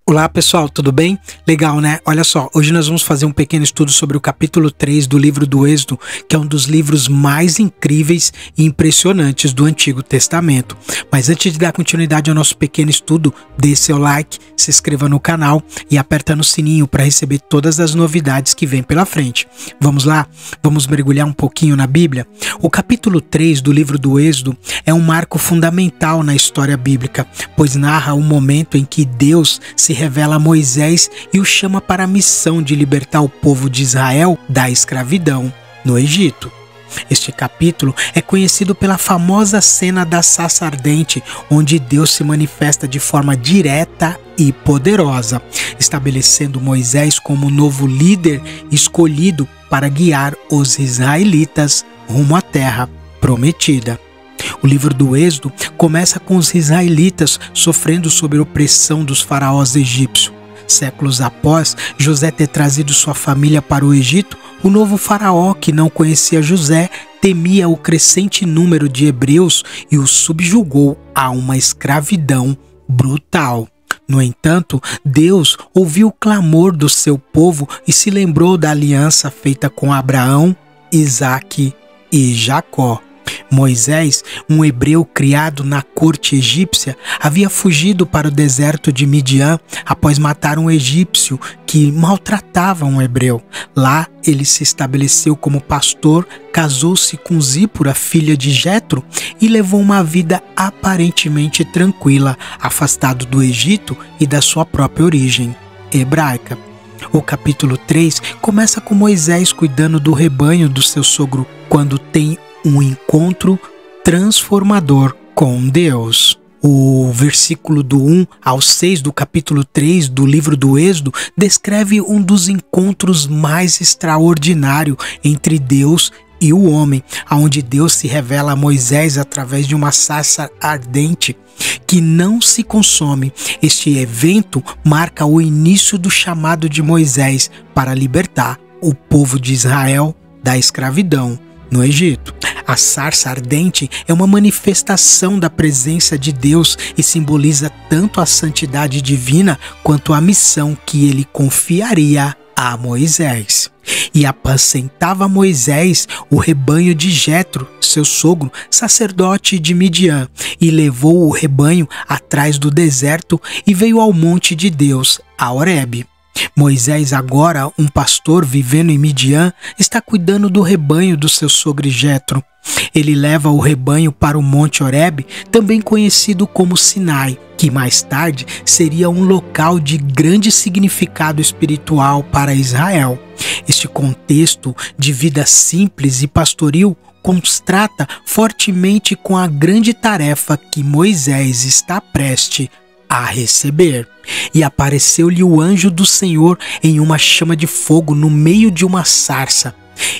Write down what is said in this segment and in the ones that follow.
Olá pessoal, tudo bem? Legal, né? Olha só, hoje nós vamos fazer um pequeno estudo sobre o capítulo 3 do livro do Êxodo, que é um dos livros mais incríveis e impressionantes do Antigo Testamento. Mas antes de dar continuidade ao nosso pequeno estudo, dê seu like, se inscreva no canal e aperta no sininho para receber todas as novidades que vêm pela frente. Vamos lá? Vamos mergulhar um pouquinho na Bíblia? O capítulo 3 do livro do Êxodo é um marco fundamental na história bíblica, pois narra o momento em que Deus se revela a Moisés e o chama para a missão de libertar o povo de Israel da escravidão no Egito. Este capítulo é conhecido pela famosa cena da sarça ardente, onde Deus se manifesta de forma direta e poderosa, estabelecendo Moisés como novo líder escolhido para guiar os israelitas rumo à terra prometida. O livro do Êxodo começa com os israelitas sofrendo sob a opressão dos faraós egípcios. Séculos após José ter trazido sua família para o Egito, o novo faraó, que não conhecia José, temia o crescente número de hebreus e os subjugou a uma escravidão brutal. No entanto, Deus ouviu o clamor do seu povo e se lembrou da aliança feita com Abraão, Isaque e Jacó. Moisés, um hebreu criado na corte egípcia, havia fugido para o deserto de Midian após matar um egípcio que maltratava um hebreu. Lá, ele se estabeleceu como pastor, casou-se com Zípora, filha de Jetro, e levou uma vida aparentemente tranquila, afastado do Egito e da sua própria origem hebraica. O capítulo 3 começa com Moisés cuidando do rebanho do seu sogro quando tem um encontro transformador com Deus. O versículo do 1 ao 6 do capítulo 3 do livro do Êxodo descreve um dos encontros mais extraordinários entre Deus e o homem, onde Deus se revela a Moisés através de uma sarça ardente que não se consome. Este evento marca o início do chamado de Moisés para libertar o povo de Israel da escravidão no Egito. A sarça ardente é uma manifestação da presença de Deus e simboliza tanto a santidade divina quanto a missão que ele confiaria a Moisés. E apacentava Moisés o rebanho de Jetro, seu sogro, sacerdote de Midian, e levou o rebanho atrás do deserto e veio ao monte de Deus, a Horebe. Moisés, agora um pastor vivendo em Midian, está cuidando do rebanho do seu sogro Jetro. Ele leva o rebanho para o Monte Horebe, também conhecido como Sinai, que mais tarde seria um local de grande significado espiritual para Israel. Este contexto de vida simples e pastoril contrasta fortemente com a grande tarefa que Moisés está prestes a receber. E apareceu-lhe o anjo do Senhor em uma chama de fogo no meio de uma sarça.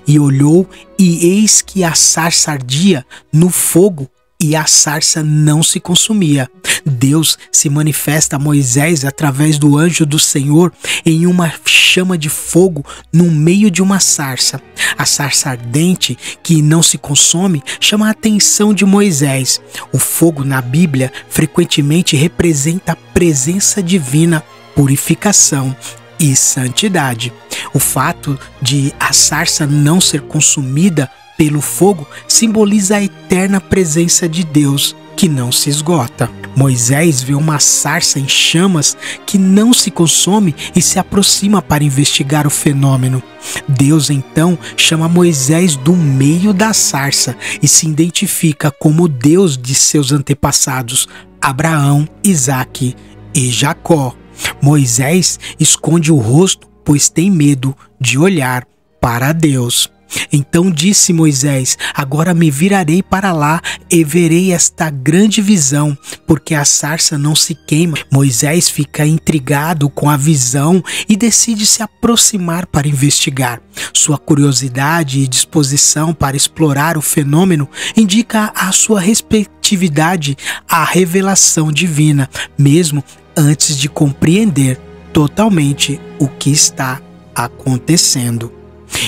E olhou, e eis que a sarça ardia no fogo, e a sarça não se consumia. Deus se manifesta a Moisés através do anjo do Senhor em uma chama de fogo no meio de uma sarça. A sarça ardente, que não se consome, chama a atenção de Moisés. O fogo na Bíblia frequentemente representa a presença divina, purificação e santidade. O fato de a sarça não ser consumida pelo fogo simboliza a eterna presença de Deus, que não se esgota. Moisés vê uma sarça em chamas que não se consome e se aproxima para investigar o fenômeno. Deus então chama Moisés do meio da sarça e se identifica como Deus de seus antepassados, Abraão, Isaque e Jacó. Moisés esconde o rosto, pois tem medo de olhar para Deus. Então disse Moisés: agora me virarei para lá e verei esta grande visão, porque a sarça não se queima. Moisés fica intrigado com a visão e decide se aproximar para investigar. Sua curiosidade e disposição para explorar o fenômeno indica a sua receptividade à revelação divina, mesmo antes de compreender totalmente o que está acontecendo.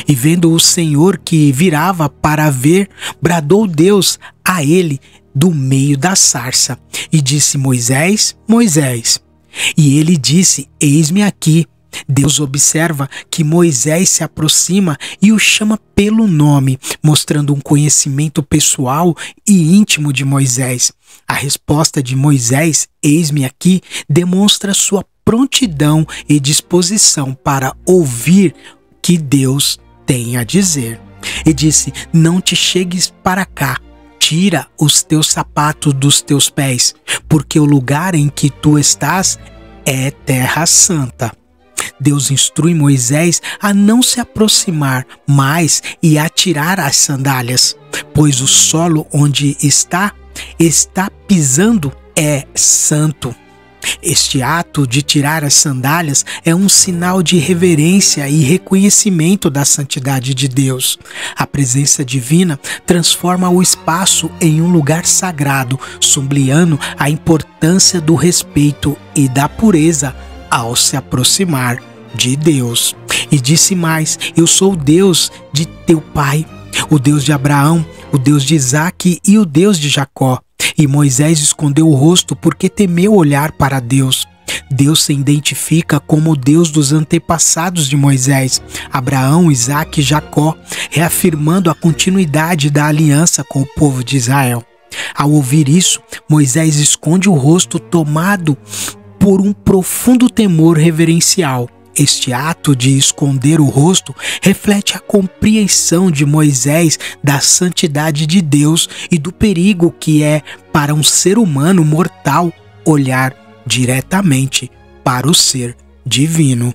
E vendo o Senhor que virava para ver, bradou Deus a ele do meio da sarça, e disse: Moisés, Moisés. E ele disse: Eis-me aqui. Deus observa que Moisés se aproxima e o chama pelo nome, mostrando um conhecimento pessoal e íntimo de Moisés. A resposta de Moisés, eis-me aqui, demonstra sua prontidão e disposição para ouvir o que Deus tem a dizer. E disse: não te chegues para cá, tira os teus sapatos dos teus pés, porque o lugar em que tu estás é terra santa. Deus instrui Moisés a não se aproximar mais e a tirar as sandálias, pois o solo onde está pisando é santo. Este ato de tirar as sandálias é um sinal de reverência e reconhecimento da santidade de Deus. A presença divina transforma o espaço em um lugar sagrado, sublinhando a importância do respeito e da pureza ao se aproximar de Deus. E disse mais: eu sou o Deus de teu pai, o Deus de Abraão, o Deus de Isaque e o Deus de Jacó. E Moisés escondeu o rosto porque temeu olhar para Deus. Deus se identifica como o Deus dos antepassados de Moisés, Abraão, Isaque e Jacó, reafirmando a continuidade da aliança com o povo de Israel. Ao ouvir isso, Moisés esconde o rosto, tomado por um profundo temor reverencial. Este ato de esconder o rosto reflete a compreensão de Moisés da santidade de Deus e do perigo que é para um ser humano mortal olhar diretamente para o ser divino.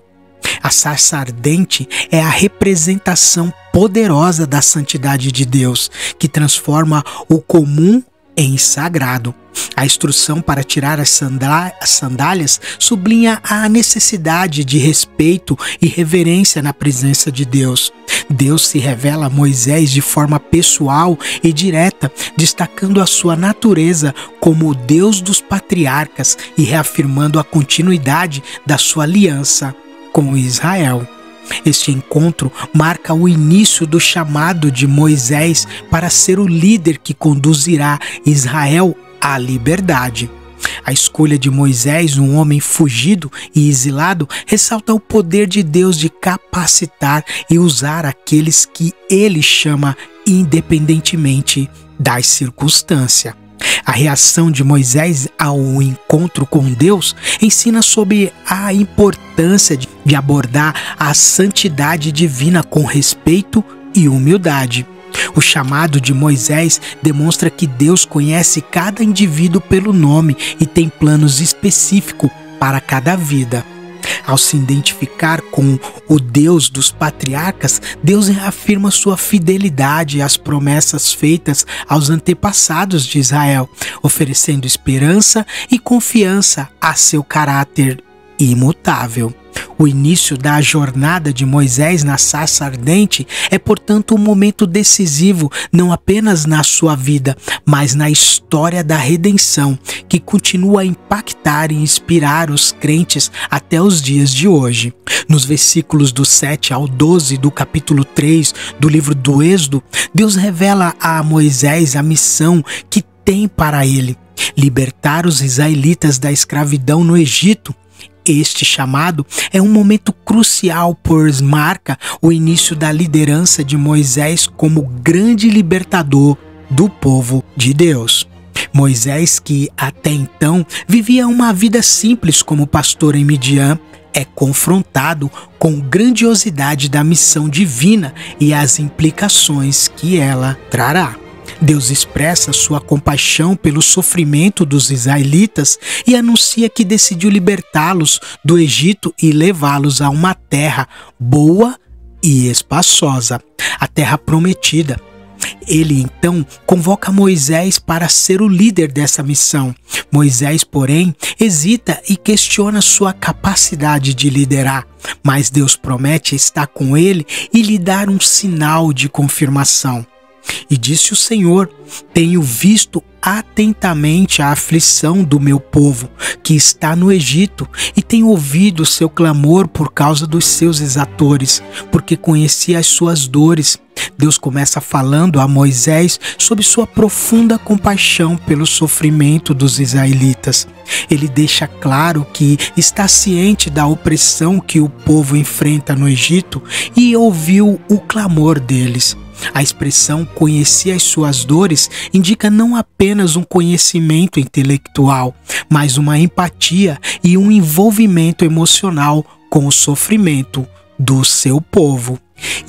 A sarça ardente é a representação poderosa da santidade de Deus, que transforma o comum em sagrado. A instrução para tirar as sandálias sublinha a necessidade de respeito e reverência na presença de Deus. Deus se revela a Moisés de forma pessoal e direta, destacando a sua natureza como o Deus dos patriarcas e reafirmando a continuidade da sua aliança com Israel. Este encontro marca o início do chamado de Moisés para ser o líder que conduzirá Israel à liberdade. A escolha de Moisés, um homem fugido e exilado, ressalta o poder de Deus de capacitar e usar aqueles que ele chama independentemente das circunstâncias. A reação de Moisés ao encontro com Deus ensina sobre a importância de abordar a santidade divina com respeito e humildade. O chamado de Moisés demonstra que Deus conhece cada indivíduo pelo nome e tem planos específicos para cada vida. Ao se identificar com o Deus dos patriarcas, Deus reafirma sua fidelidade às promessas feitas aos antepassados de Israel, oferecendo esperança e confiança a seu caráter imutável. O início da jornada de Moisés na sarça ardente é, portanto, um momento decisivo não apenas na sua vida, mas na história da redenção, que continua a impactar e inspirar os crentes até os dias de hoje. Nos versículos do 7 ao 12 do capítulo 3 do livro do Êxodo, Deus revela a Moisés a missão que tem para ele: libertar os israelitas da escravidão no Egito. Este chamado é um momento crucial, pois marca o início da liderança de Moisés como grande libertador do povo de Deus. Moisés, que até então vivia uma vida simples como pastor em Midian, é confrontado com a grandiosidade da missão divina e as implicações que ela trará. Deus expressa sua compaixão pelo sofrimento dos israelitas e anuncia que decidiu libertá-los do Egito e levá-los a uma terra boa e espaçosa, a terra prometida. Ele então convoca Moisés para ser o líder dessa missão. Moisés, porém, hesita e questiona sua capacidade de liderar, mas Deus promete estar com ele e lhe dar um sinal de confirmação. E disse o Senhor: tenho visto atentamente a aflição do meu povo, que está no Egito, e tenho ouvido o seu clamor por causa dos seus exatores, porque conheci as suas dores. Deus começa falando a Moisés sobre sua profunda compaixão pelo sofrimento dos israelitas. Ele deixa claro que está ciente da opressão que o povo enfrenta no Egito e ouviu o clamor deles. A expressão "conheci as suas dores" indica não apenas um conhecimento intelectual, mas uma empatia e um envolvimento emocional com o sofrimento do seu povo.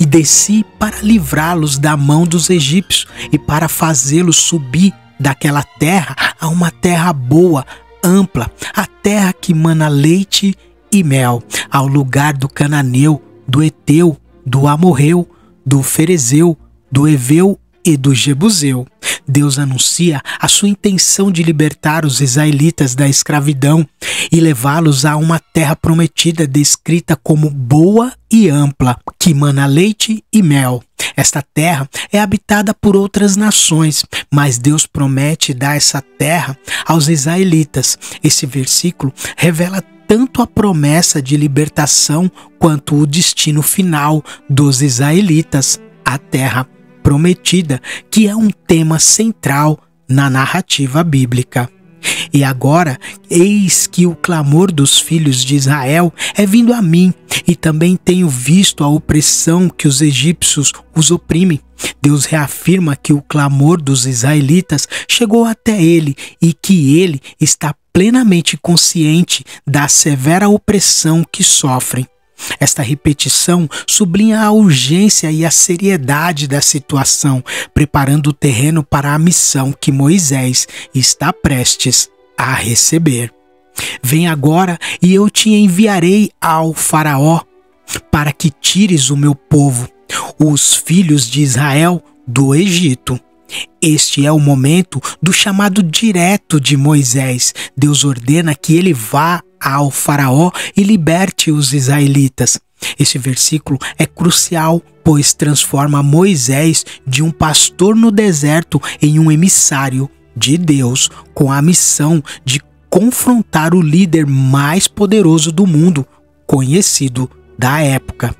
E desci para livrá-los da mão dos egípcios e para fazê-los subir daquela terra a uma terra boa, ampla, a terra que mana leite e mel, ao lugar do cananeu, do eteu, do amorreu, do ferezeu, do eveu e do jebuseu. Deus anuncia a sua intenção de libertar os israelitas da escravidão e levá-los a uma terra prometida descrita como boa e ampla, que mana leite e mel. Esta terra é habitada por outras nações, mas Deus promete dar essa terra aos israelitas. Esse versículo revela tanto a promessa de libertação quanto o destino final dos israelitas, a terra prometida, que é um tema central na narrativa bíblica. E agora, eis que o clamor dos filhos de Israel é vindo a mim, e também tenho visto a opressão que os egípcios os oprimem. Deus reafirma que o clamor dos israelitas chegou até ele e que ele está plenamente consciente da severa opressão que sofrem. Esta repetição sublinha a urgência e a seriedade da situação, preparando o terreno para a missão que Moisés está prestes a receber. Vem agora e eu te enviarei ao Faraó, para que tires o meu povo, os filhos de Israel, do Egito. Este é o momento do chamado direto de Moisés. Deus ordena que ele vá ao Faraó e liberte os israelitas. Este versículo é crucial, pois transforma Moisés de um pastor no deserto em um emissário de Deus, com a missão de confrontar o líder mais poderoso do mundo, conhecido da época.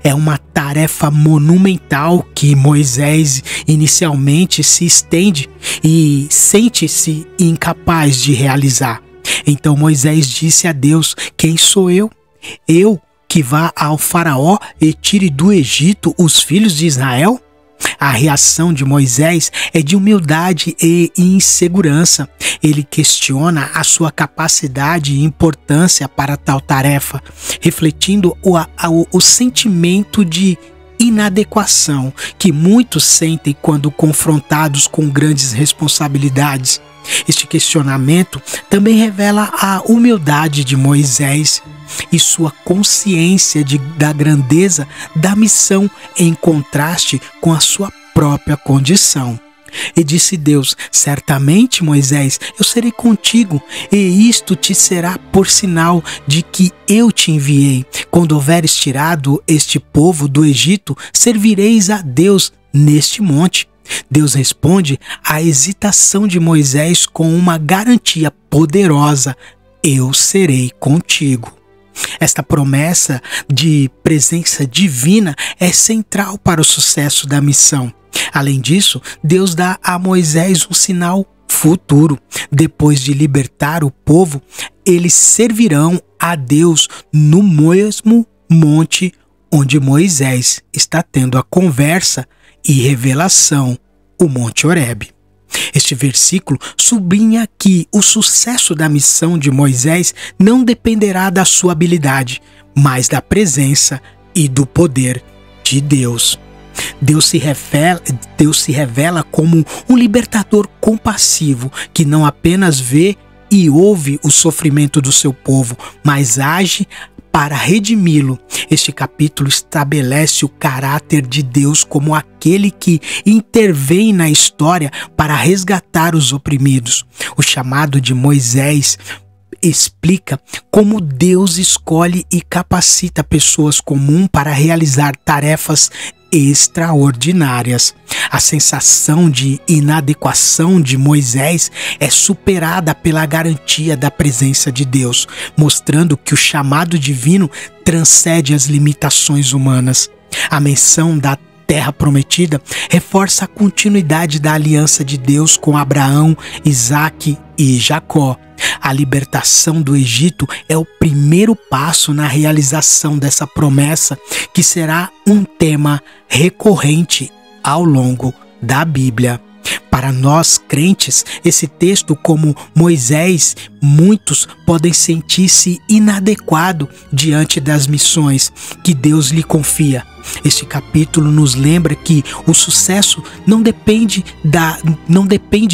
É uma tarefa monumental que Moisés inicialmente se estende e sente-se incapaz de realizar. Então Moisés disse a Deus: quem sou eu? Eu que vá ao Faraó e tire do Egito os filhos de Israel? A reação de Moisés é de humildade e insegurança. Ele questiona a sua capacidade e importância para tal tarefa, refletindo o sentimento de inadequação que muitos sentem quando confrontados com grandes responsabilidades. Este questionamento também revela a humildade de Moisés e sua consciência da grandeza da missão, em contraste com a sua própria condição. E disse Deus: certamente, Moisés, eu serei contigo, e isto te será por sinal de que eu te enviei. Quando houveres tirado este povo do Egito, servireis a Deus neste monte. Deus responde à hesitação de Moisés com uma garantia poderosa: eu serei contigo. Esta promessa de presença divina é central para o sucesso da missão. Além disso, Deus dá a Moisés um sinal futuro. Depois de libertar o povo, eles servirão a Deus no mesmo monte onde Moisés está tendo a conversa e revelação, o Monte Horebe. Este versículo sublinha que o sucesso da missão de Moisés não dependerá da sua habilidade, mas da presença e do poder de Deus. Deus se revela como um libertador compassivo que não apenas vê e ouve o sofrimento do seu povo, mas age para redimi-lo. Este capítulo estabelece o caráter de Deus como aquele que intervém na história para resgatar os oprimidos. O chamado de Moisés explica como Deus escolhe e capacita pessoas comuns para realizar tarefas extraordinárias. A sensação de inadequação de Moisés é superada pela garantia da presença de Deus, mostrando que o chamado divino transcende as limitações humanas. A menção da terra prometida, reforça a continuidade da aliança de Deus com Abraão, Isaque e Jacó. A libertação do Egito é o primeiro passo na realização dessa promessa, que será um tema recorrente ao longo da Bíblia. Para nós crentes, esse texto, como Moisés, muitos podem sentir-se inadequado diante das missões que Deus lhe confia. Este capítulo nos lembra que o sucesso não depende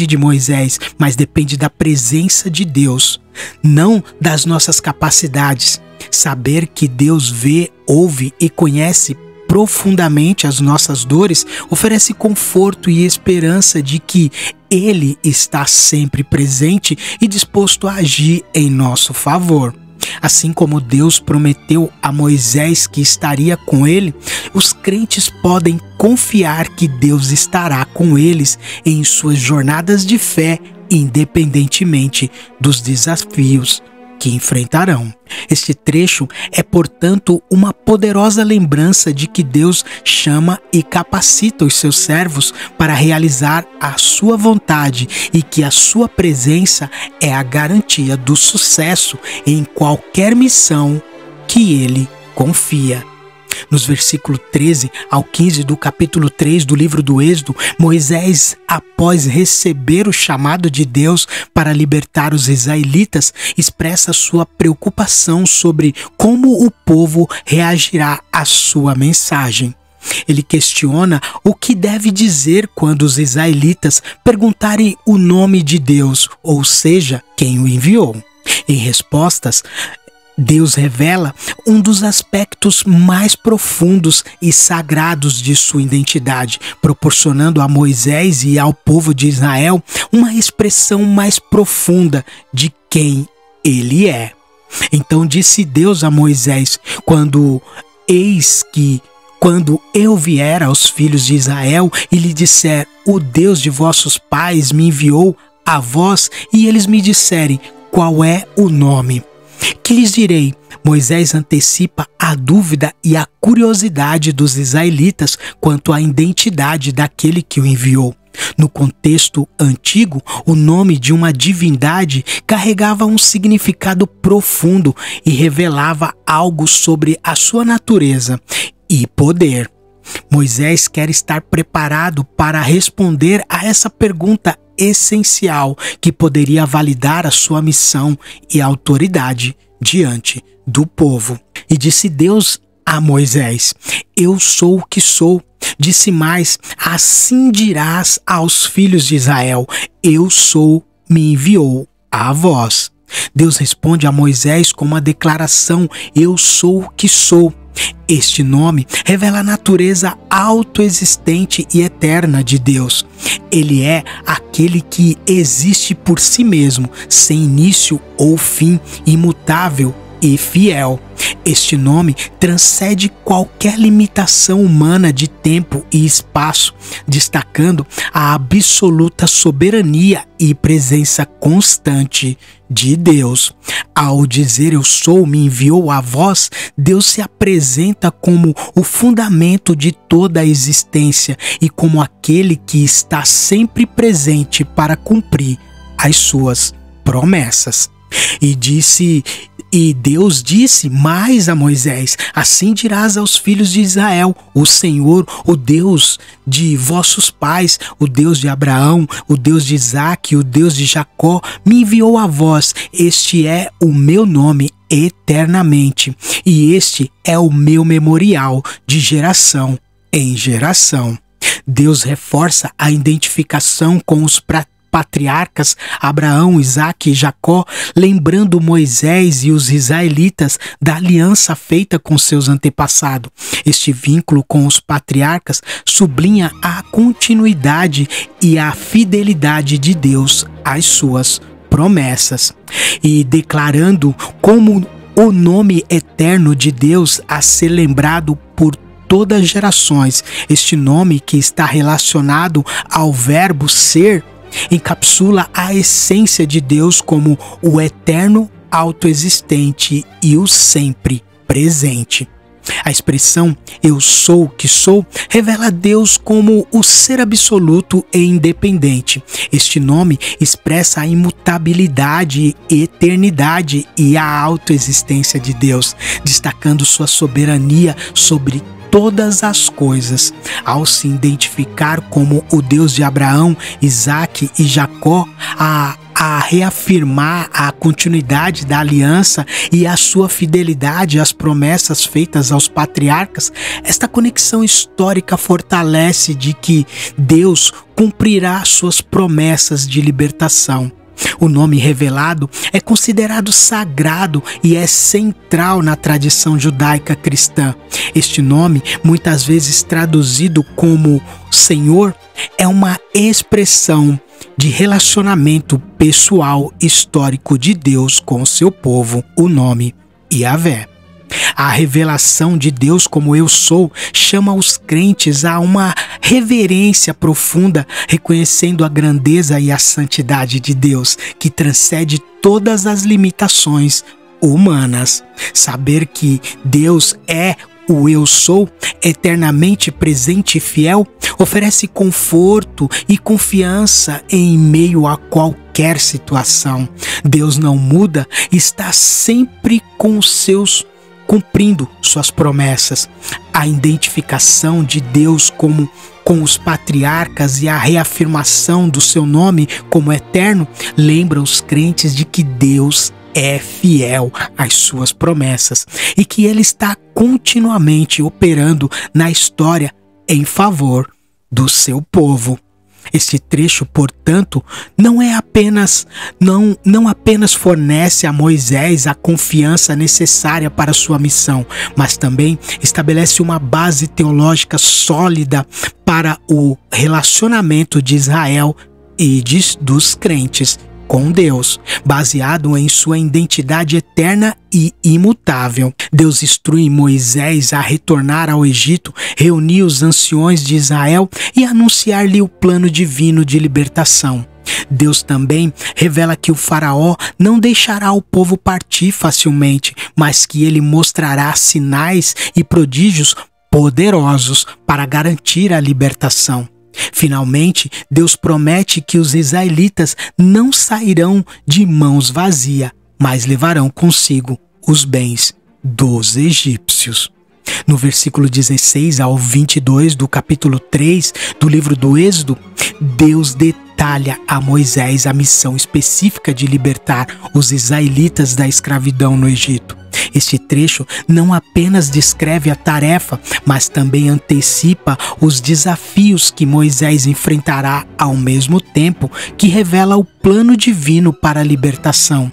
de Moisés, mas depende da presença de Deus, não das nossas capacidades. Saber que Deus vê, ouve e conhece profundamente as nossas dores oferece conforto e esperança de que Ele está sempre presente e disposto a agir em nosso favor. Assim como Deus prometeu a Moisés que estaria com ele, os crentes podem confiar que Deus estará com eles em suas jornadas de fé, independentemente dos desafios que enfrentarão. Este trecho é, portanto, uma poderosa lembrança de que Deus chama e capacita os seus servos para realizar a sua vontade e que a sua presença é a garantia do sucesso em qualquer missão que ele confia. Nos versículos 13 ao 15 do capítulo 3 do livro do Êxodo, Moisés, após receber o chamado de Deus para libertar os israelitas, expressa sua preocupação sobre como o povo reagirá à sua mensagem. Ele questiona o que deve dizer quando os israelitas perguntarem o nome de Deus, ou seja, quem o enviou. Em respostas, Deus revela um dos aspectos mais profundos e sagrados de sua identidade, proporcionando a Moisés e ao povo de Israel uma expressão mais profunda de quem ele é. Então disse Deus a Moisés: quando eu vier aos filhos de Israel e lhe disser, o Deus de vossos pais me enviou a vós, e eles me disserem, qual é o nome? Que lhes direi? Moisés antecipa a dúvida e a curiosidade dos israelitas quanto à identidade daquele que o enviou. No contexto antigo, o nome de uma divindade carregava um significado profundo e revelava algo sobre a sua natureza e poder. Moisés quer estar preparado para responder a essa pergunta essencial que poderia validar a sua missão e autoridade diante do povo. E disse Deus a Moisés: eu sou o que sou. Disse mais: assim dirás aos filhos de Israel, eu sou, me enviou a vós. Deus responde a Moisés com uma declaração: eu sou o que sou. Este nome revela a natureza autoexistente e eterna de Deus. Ele é aquele que existe por si mesmo, sem início ou fim, imutável e fiel. Este nome transcende qualquer limitação humana de tempo e espaço, destacando a absoluta soberania e presença constante de Deus. Ao dizer eu sou, me enviou a vós, Deus se apresenta como o fundamento de toda a existência e como aquele que está sempre presente para cumprir as suas promessas. E Deus disse mais a Moisés: assim dirás aos filhos de Israel, o Senhor, o Deus de vossos pais, o Deus de Abraão, o Deus de Isaque, o Deus de Jacó, me enviou a vós. Este é o meu nome eternamente, e este é o meu memorial de geração em geração. Deus reforça a identificação com os patriarcas Abraão, Isaque e Jacó, lembrando Moisés e os israelitas da aliança feita com seus antepassados. Este vínculo com os patriarcas sublinha a continuidade e a fidelidade de Deus às suas promessas, e declarando como o nome eterno de Deus a ser lembrado por todas as gerações. Este nome, que está relacionado ao verbo ser, encapsula a essência de Deus como o eterno, autoexistente e o sempre presente. A expressão "eu sou o que sou" revela Deus como o ser absoluto e independente. Este nome expressa a imutabilidade, eternidade e a autoexistência de Deus, destacando sua soberania sobre todas as coisas. Ao se identificar como o Deus de Abraão, Isaque e Jacó, a reafirmar a continuidade da aliança e a sua fidelidade às promessas feitas aos patriarcas, esta conexão histórica fortalece de que Deus cumprirá suas promessas de libertação. O nome revelado é considerado sagrado e é central na tradição judaica cristã. Este nome, muitas vezes traduzido como Senhor, é uma expressão de relacionamento pessoal histórico de Deus com seu povo, o nome Yahvé. A revelação de Deus como eu sou chama os crentes a uma reverência profunda, reconhecendo a grandeza e a santidade de Deus, que transcende todas as limitações humanas. Saber que Deus é o eu sou, eternamente presente e fiel, oferece conforto e confiança em meio a qualquer situação. Deus não muda, está sempre cumprindo suas promessas. A identificação de Deus com os patriarcas e a reafirmação do seu nome como eterno lembra os crentes de que Deus é fiel às suas promessas e que ele está continuamente operando na história em favor do seu povo. Este trecho, portanto, não apenas fornece a Moisés a confiança necessária para sua missão, mas também estabelece uma base teológica sólida para o relacionamento de Israel e dos crentes com Deus, baseado em sua identidade eterna e imutável. Deus instrui Moisés a retornar ao Egito, reunir os anciões de Israel e anunciar-lhe o plano divino de libertação. Deus também revela que o faraó não deixará o povo partir facilmente, mas que ele mostrará sinais e prodígios poderosos para garantir a libertação. Finalmente, Deus promete que os israelitas não sairão de mãos vazias, mas levarão consigo os bens dos egípcios. No versículo 16 ao 22 do capítulo 3 do livro do Êxodo, Deus detalha a Moisés a missão específica de libertar os israelitas da escravidão no Egito. Este trecho não apenas descreve a tarefa, mas também antecipa os desafios que Moisés enfrentará ao mesmo tempo que revela o plano divino para a libertação.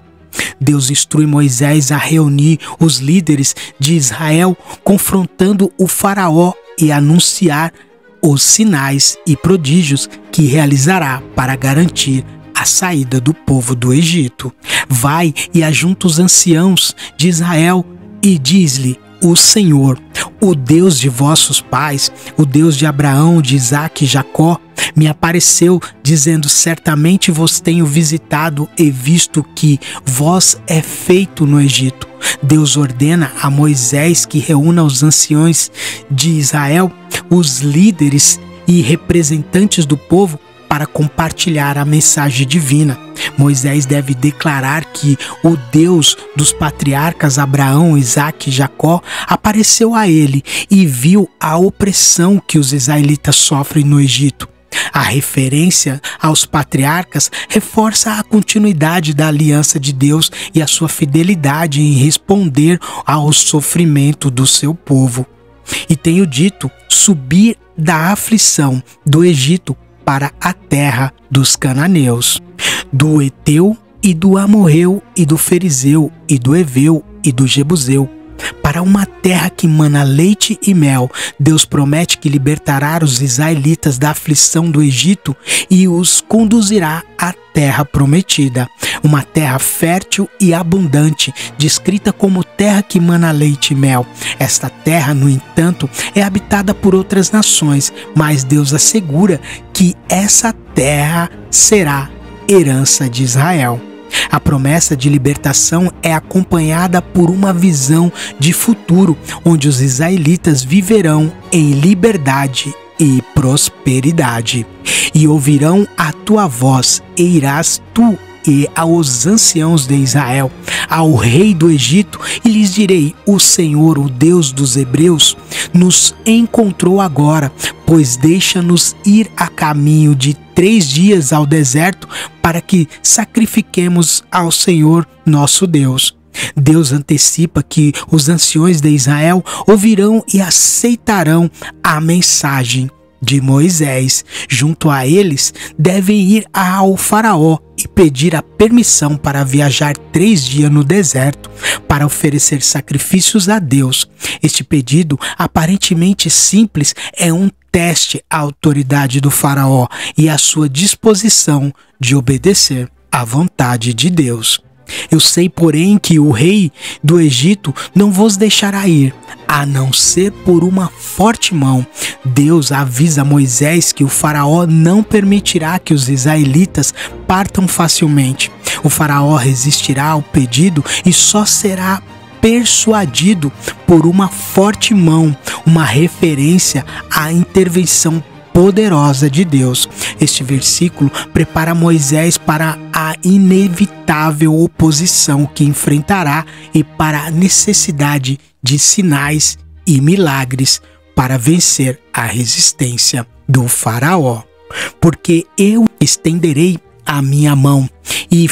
Deus instrui Moisés a reunir os líderes de Israel, confrontando o faraó e anunciar os sinais e prodígios que realizará para garantir a saída do povo do Egito. Vai e ajunta os anciãos de Israel e diz-lhe: o Senhor, o Deus de vossos pais, o Deus de Abraão, de Isaque e Jacó, me apareceu, dizendo: certamente vos tenho visitado e visto que vós é feito no Egito. Deus ordena a Moisés que reúna os anciões de Israel, os líderes e representantes do povo, para compartilhar a mensagem divina. Moisés deve declarar que o Deus dos patriarcas Abraão, Isaque e Jacó apareceu a ele e viu a opressão que os israelitas sofrem no Egito. A referência aos patriarcas reforça a continuidade da aliança de Deus e a sua fidelidade em responder ao sofrimento do seu povo. E tenho dito: subir da aflição do Egito para a terra dos cananeus, do Eteu e do Amorreu e do Ferizeu e do Eveu e do Jebuseu, para uma terra que mana leite e mel. Deus promete que libertará os israelitas da aflição do Egito e os conduzirá à terra prometida, uma terra fértil e abundante, descrita como terra que mana leite e mel. Esta terra, no entanto, é habitada por outras nações, mas Deus assegura que essa terra será herança de Israel. A promessa de libertação é acompanhada por uma visão de futuro, onde os israelitas viverão em liberdade e prosperidade. E ouvirão a tua voz, e irás tu e aos anciãos de Israel, ao rei do Egito, e lhes direi: o Senhor, o Deus dos hebreus, nos encontrou agora, pois deixa-nos ir a caminho de 3 dias ao deserto, para que sacrifiquemos ao Senhor nosso Deus. Deus antecipa que os anciões de Israel ouvirão e aceitarão a mensagem de Moisés. Junto a eles, devem ir ao faraó e pedir a permissão para viajar 3 dias no deserto para oferecer sacrifícios a Deus. Este pedido, aparentemente simples, é um teste à autoridade do faraó e à sua disposição de obedecer à vontade de Deus. Eu sei, porém, que o rei do Egito não vos deixará ir, a não ser por uma forte mão. Deus avisa Moisés que o faraó não permitirá que os israelitas partam facilmente. O faraó resistirá ao pedido e só será persuadido por uma forte mão, uma referência à intervenção poderosa de Deus. Este versículo prepara Moisés para a inevitável oposição que enfrentará e para a necessidade de sinais e milagres para vencer a resistência do faraó. Porque eu estenderei a minha mão e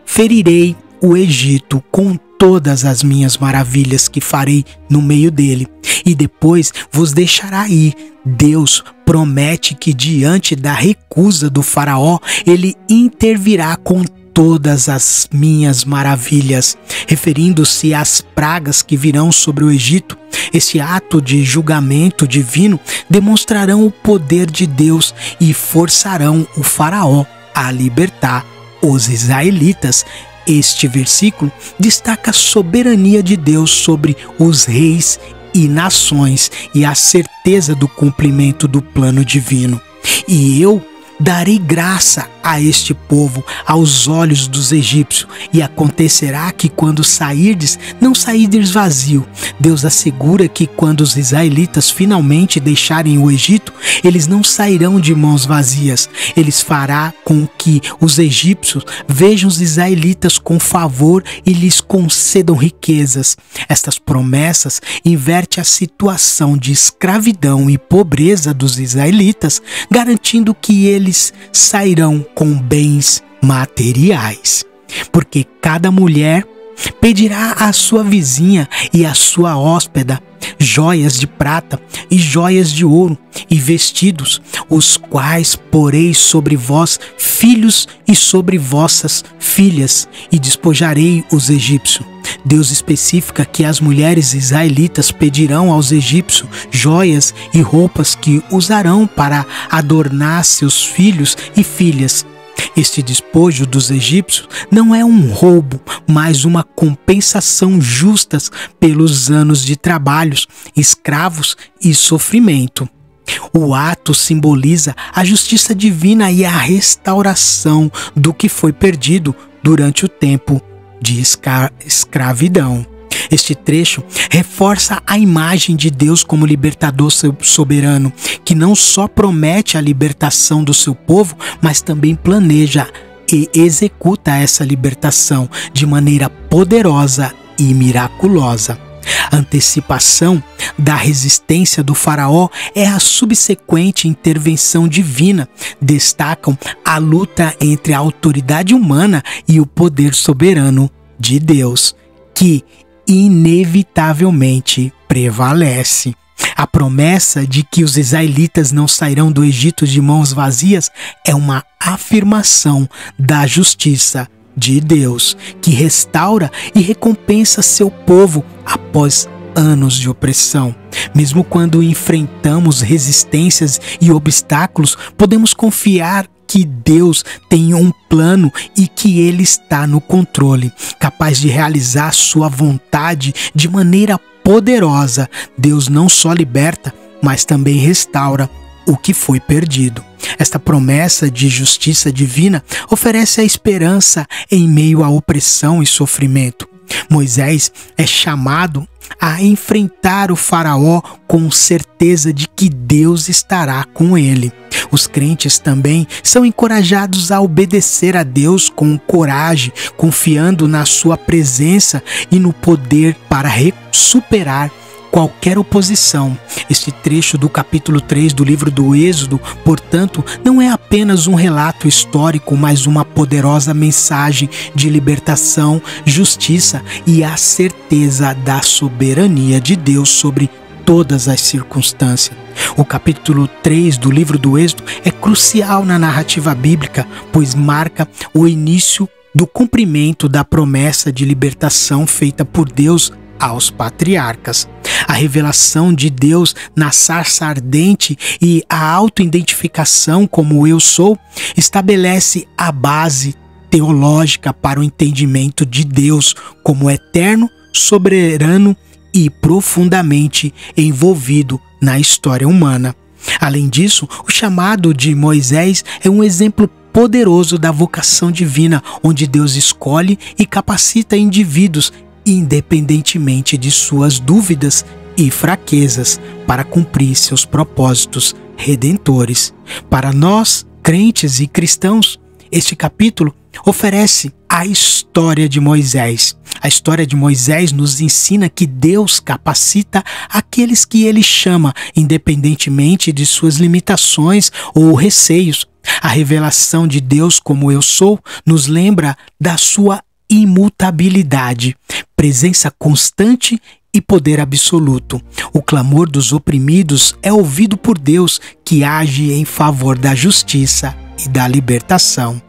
ferirei o Egito com todas as minhas maravilhas que farei no meio dele, e depois vos deixará ir. Deus promete que diante da recusa do faraó, ele intervirá com todas as minhas maravilhas, referindo-se às pragas que virão sobre o Egito. Esse ato de julgamento divino demonstrarão o poder de Deus e forçarão o faraó a libertar os israelitas. Este versículo destaca a soberania de Deus sobre os reis e nações e a certeza do cumprimento do plano divino. E eu darei graça a este povo aos olhos dos egípcios, e acontecerá que quando sairdes, não sairdes vazio. Deus assegura que quando os israelitas finalmente deixarem o Egito, eles não sairão de mãos vazias. Eles fará com que os egípcios vejam os israelitas com favor e lhes concedam riquezas. Estas promessas invertem a situação de escravidão e pobreza dos israelitas, garantindo que eles sairão com bens materiais. Porque cada mulher pedirá à sua vizinha e à sua hóspeda joias de prata e joias de ouro e vestidos, os quais porei sobre vós, filhos, e sobre vossas filhas, e despojarei os egípcios. Deus especifica que as mulheres israelitas pedirão aos egípcios joias e roupas que usarão para adornar seus filhos e filhas. Este despojo dos egípcios não é um roubo, mas uma compensação justa pelos anos de trabalhos, escravos e sofrimento. O ato simboliza a justiça divina e a restauração do que foi perdido durante o tempo de escravidão. Este trecho reforça a imagem de Deus como libertador soberano, que não só promete a libertação do seu povo, mas também planeja e executa essa libertação de maneira poderosa e miraculosa. A antecipação da resistência do faraó é a subsequente intervenção divina. Destacam a luta entre a autoridade humana e o poder soberano de Deus, que inevitavelmente prevalece. A promessa de que os israelitas não sairão do Egito de mãos vazias é uma afirmação da justiça de Deus, que restaura e recompensa seu povo após anos de opressão. Mesmo quando enfrentamos resistências e obstáculos, podemos confiar que Deus tem um plano e que Ele está no controle, capaz de realizar sua vontade de maneira poderosa. Deus não só liberta, mas também restaura o que foi perdido. Esta promessa de justiça divina oferece a esperança em meio à opressão e sofrimento. Moisés é chamado a enfrentar o faraó com certeza de que Deus estará com ele. Os crentes também são encorajados a obedecer a Deus com coragem, confiando na sua presença e no poder para superar qualquer oposição. Este trecho do capítulo 3 do livro do Êxodo, portanto, não é apenas um relato histórico, mas uma poderosa mensagem de libertação, justiça e a certeza da soberania de Deus sobre todas as circunstâncias. O capítulo 3 do livro do Êxodo é crucial na narrativa bíblica, pois marca o início do cumprimento da promessa de libertação feita por Deus aos patriarcas. A revelação de Deus na sarça ardente e a autoidentificação como eu sou estabelece a base teológica para o entendimento de Deus como eterno, soberano e profundamente envolvido na história humana. Além disso, o chamado de Moisés é um exemplo poderoso da vocação divina, onde Deus escolhe e capacita indivíduos independentemente de suas dúvidas e fraquezas, para cumprir seus propósitos redentores. Para nós, crentes e cristãos, este capítulo oferece a história de Moisés. A história de Moisés nos ensina que Deus capacita aqueles que ele chama, independentemente de suas limitações ou receios. A revelação de Deus como eu sou nos lembra da sua imutabilidade, presença constante e poder absoluto. O clamor dos oprimidos é ouvido por Deus, que age em favor da justiça e da libertação.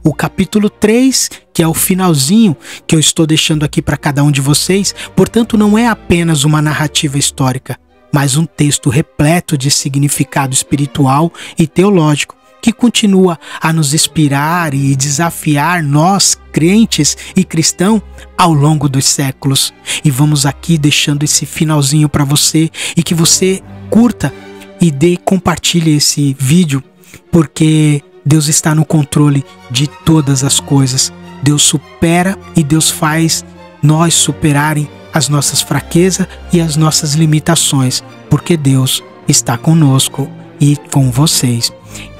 O capítulo 3, que é o finalzinho que eu estou deixando aqui para cada um de vocês, portanto não é apenas uma narrativa histórica, mas um texto repleto de significado espiritual e teológico, que continua a nos inspirar e desafiar nós, crentes e cristãos, ao longo dos séculos. E vamos aqui deixando esse finalzinho para você, e que você curta e compartilhe esse vídeo, porque Deus está no controle de todas as coisas. Deus supera e Deus faz nós superarem as nossas fraquezas e as nossas limitações, porque Deus está conosco e com vocês.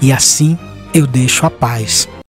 E assim eu deixo a paz.